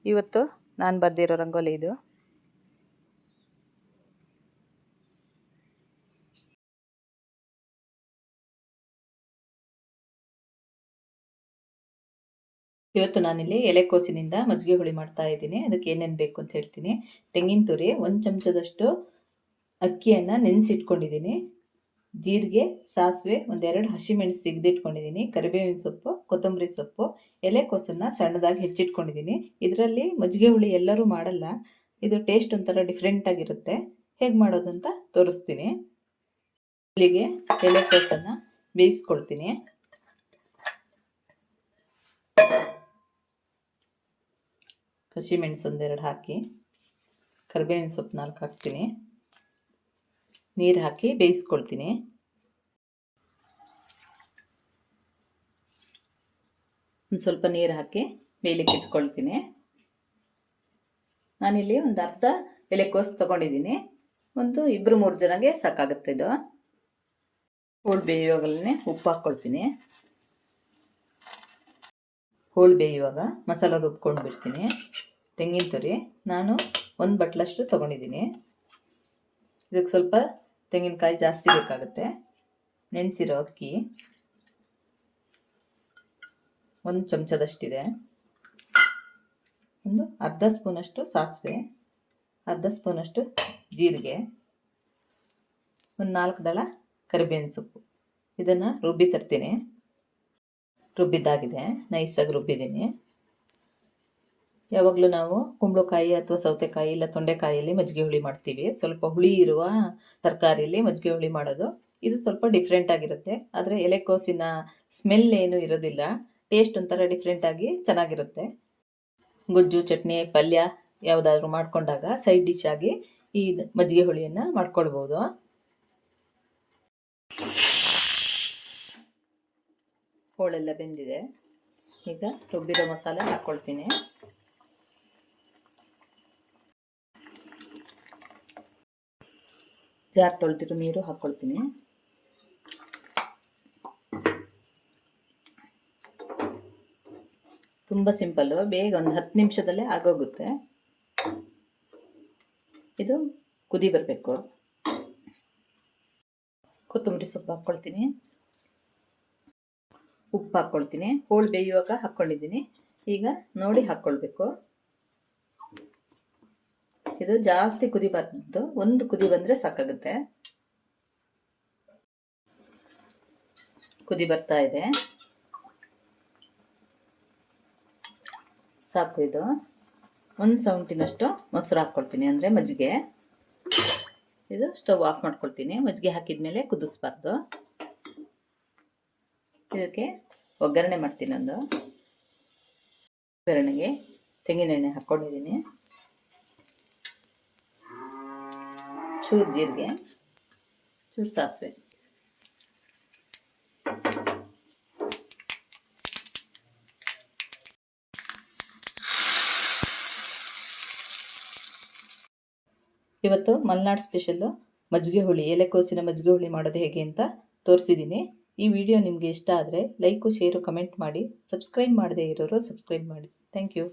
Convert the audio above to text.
ಇವತ್ತು ನಾನು ಬರೆದಿರೋ ರಂಗೋಲಿ ಇದು. ಇವತ್ತು ನಾನಿಲ್ಲಿ ಎಲೆಕೋಸಿನಿಂದ ಮಜ್ಜಿಗೆ ಹುಳಿ ಮಾಡ್ತಾ ಇದ್ದೀನಿ. ಅದಕ್ಕೆ ಏನೇನು ಬೇಕು ಅಂತ ಹೇಳ್ತೀನಿ. ತೆಂಗಿನ ತುರಿ 1 ಚಮಚದಷ್ಟು ಅಕ್ಕಿಯನ್ನು ನೆನೆಸಿಟ್ಕೊಂಡಿದ್ದೀನಿ. ಜೀರಿಗೆ, ಸಾಸಿವೆ, 1-2 ಹಸಿಮೆಣಸು ಸಿಗದಿಟ್ಕೊಂಡಿದ್ದೀನಿ. ಕರಿಬೇವಿನ ಸೊಪ್ಪು, ಕೊತ್ತಂಬರಿ ಸೊಪ್ಪು, ಎಲೆಕೋಸನ್ನು ಸಣ್ಣದಾಗಿ ಹೆಚ್ಚಿಟ್ಕೊಂಡಿದ್ದೀನಿ. ಇದರಲ್ಲಿ ಮಜ್ಜಿಗೆ ಹುಳಿ ಎಲ್ಲರೂ ಮಾಡಲ್ಲ. ಇದು ಟೇಸ್ಟ್ ಒಂಥರ ಡಿಫ್ರೆಂಟ್ ಆಗಿರುತ್ತೆ. ಹೇಗೆ ಮಾಡೋದು ಅಂತ ತೋರಿಸ್ತೀನಿ. ಇಲ್ಲಿಗೆ ಎಲೆಕೋಸನ್ನು ಬೇಯಿಸ್ಕೊಳ್ತೀನಿ. ಹಸಿಮೆಣಸು 1-2 ಹಾಕಿ, ಕರಿಬೇವಿನ ಸೊಪ್ಪು 4 ಹಾಕ್ತೀನಿ. ನೀರು ಹಾಕಿ ಬೇಯಿಸ್ಕೊಳ್ತೀನಿ. ಒಂದು ಸ್ವಲ್ಪ ನೀರು ಹಾಕಿ ಬೇಯಲಿಕ್ಕೆ ಇಟ್ಕೊಳ್ತೀನಿ. ನಾನಿಲ್ಲಿ ಒಂದು ಅರ್ಧ ಎಲೆಕೋಸು ತೊಗೊಂಡಿದ್ದೀನಿ. 2-3 ಜನಗೆ ಸಾಕಾಗುತ್ತೆ ಇದು. ಹೋಳು ಬೇಯುವಾಗಲೇ ಉಪ್ಪು ಹಾಕ್ಕೊಳ್ತೀನಿ. ಹೋಳು ಬೇಯುವಾಗ ಮಸಾಲ ರುಬ್ಕೊಂಡು ಬಿಡ್ತೀನಿ. ತೆಂಗಿನ ತುರಿ ನಾನು 1 ಬಟ್ಲಷ್ಟು ತೊಗೊಂಡಿದ್ದೀನಿ. ಇದಕ್ಕೆ ಸ್ವಲ್ಪ ತೆಂಗಿನಕಾಯಿ ಜಾಸ್ತಿ ಬೇಕಾಗುತ್ತೆ. ನೆನೆಸಿರೋ ಅಕ್ಕಿ 1 ಚಮಚದಷ್ಟಿದೆ. ಒಂದು ಅರ್ಧ ಸ್ಪೂನಷ್ಟು ಸಾಸಿವೆ, ಅರ್ಧ ಸ್ಪೂನಷ್ಟು ಜೀರಿಗೆ, 4 ದಳ ಕರಿಬೇವಿನ ಸೊಪ್ಪು. ಇದನ್ನು ರುಬ್ಬಿ ತರ್ತೀನಿ. ರುಬ್ಬಿದ್ದಾಗಿದೆ, ನೈಸಾಗಿ ರುಬ್ಬಿದ್ದೀನಿ. ಯಾವಾಗಲೂ ನಾವು ಕುಂಬಳಕಾಯಿ ಅಥವಾ ಸೌತೆಕಾಯಿ ಇಲ್ಲ ತೊಂಡೆಕಾಯಿಯಲ್ಲಿ ಮಜ್ಜಿಗೆ ಹುಳಿ ಮಾಡ್ತೀವಿ. ಸ್ವಲ್ಪ ಹುಳಿ ಇರುವ ತರಕಾರಿಯಲ್ಲಿ ಮಜ್ಜಿಗೆ ಹುಳಿ ಮಾಡೋದು. ಇದು ಸ್ವಲ್ಪ ಡಿಫ್ರೆಂಟ್ ಆಗಿರುತ್ತೆ. ಆದರೆ ಎಲೆಕೋಸಿನ ಸ್ಮೆಲ್ ಏನು ಇರೋದಿಲ್ಲ. ಟೇಸ್ಟ್ ಒಂಥರ ಡಿಫ್ರೆಂಟಾಗಿ ಚೆನ್ನಾಗಿರುತ್ತೆ. ಗೊಜ್ಜು, ಚಟ್ನಿ, ಪಲ್ಯ ಯಾವುದಾದ್ರೂ ಮಾಡಿಕೊಂಡಾಗ ಸೈಡ್ ಡಿಶ್ ಆಗಿ ಈ ಮಜ್ಜಿಗೆ ಹುಳಿಯನ್ನು ಮಾಡ್ಕೊಳ್ಬೋದು. ಹೋಳೆಲ್ಲ ಬೆಂದಿದೆ. ಈಗ ರುಬ್ಬಿರೋ ಮಸಾಲೆ ಹಾಕ್ಕೊಳ್ತೀನಿ. ಜಾರ್ ತೊಳೆದಿರೋ ನೀರು ಹಾಕ್ಕೊಳ್ತೀನಿ. ತುಂಬ ಸಿಂಪಲ್ಲು, ಬೇಗ ಒಂದು 10 ನಿಮಿಷದಲ್ಲೇ ಆಗೋಗುತ್ತೆ. ಇದು ಕುದಿ ಬರಬೇಕು. ಕೊತ್ತಂಬರಿ ಸೊಪ್ಪು ಹಾಕ್ಕೊಳ್ತೀನಿ. ಉಪ್ಪು ಹಾಕ್ಕೊಳ್ತೀನಿ. ಹೋಳು ಬೇಯುವಾಗ ಹಾಕ್ಕೊಂಡಿದ್ದೀನಿ. ಈಗ ನೋಡಿ ಹಾಕ್ಕೊಳ್ಬೇಕು. ಇದು ಜಾಸ್ತಿ ಕುದಿಬಾರ್ದು, 1 ಕುದಿ ಬಂದರೆ ಸಾಕಾಗುತ್ತೆ. ಕುದಿ ಬರ್ತಾ ಇದೆ, ಸಾಕು. ಇದು 1 ಸೌಂಟಿನಷ್ಟು ಮೊಸರು ಹಾಕ್ಕೊಳ್ತೀನಿ, ಅಂದರೆ ಮಜ್ಜಿಗೆ. ಇದು ಸ್ಟವ್ ಆಫ್ ಮಾಡ್ಕೊಳ್ತೀನಿ. ಮಜ್ಜಿಗೆ ಹಾಕಿದ ಕುದಿಸ್ಬಾರ್ದು. ಇದಕ್ಕೆ ಒಗ್ಗರಣೆ ಮಾಡ್ತೀನಿ. ಒಗ್ಗರಣೆಗೆ ತೆಂಗಿನ ಎಣ್ಣೆ ಹಾಕ್ಕೊಂಡಿದ್ದೀನಿ. ಚೂರು ಜೀರಿಗೆ, ಚೂರು ಸಾಸಿವೆ, ಇವತ್ತು ಮಲೆನಾಡು ಸ್ಪೆಷಲ್ಲು ಮಜ್ಜಿಗೆ ಹುಳಿ, ಎಲೆಕೋಸಿನ ಮಜ್ಜಿಗೆ ಹುಳಿ ಮಾಡೋದು ಹೇಗೆ ಅಂತ ತೋರಿಸಿದ್ದೀನಿ. ಈ ವಿಡಿಯೋ ನಿಮಗೆ ಇಷ್ಟ ಆದರೆ ಲೈಕು, ಶೇರು, ಕಮೆಂಟ್ ಮಾಡಿ. ಸಬ್ಸ್ಕ್ರೈಬ್ ಮಾಡದೇ ಇರೋರು ಸಬ್ಸ್ಕ್ರೈಬ್ ಮಾಡಿ. Thank you.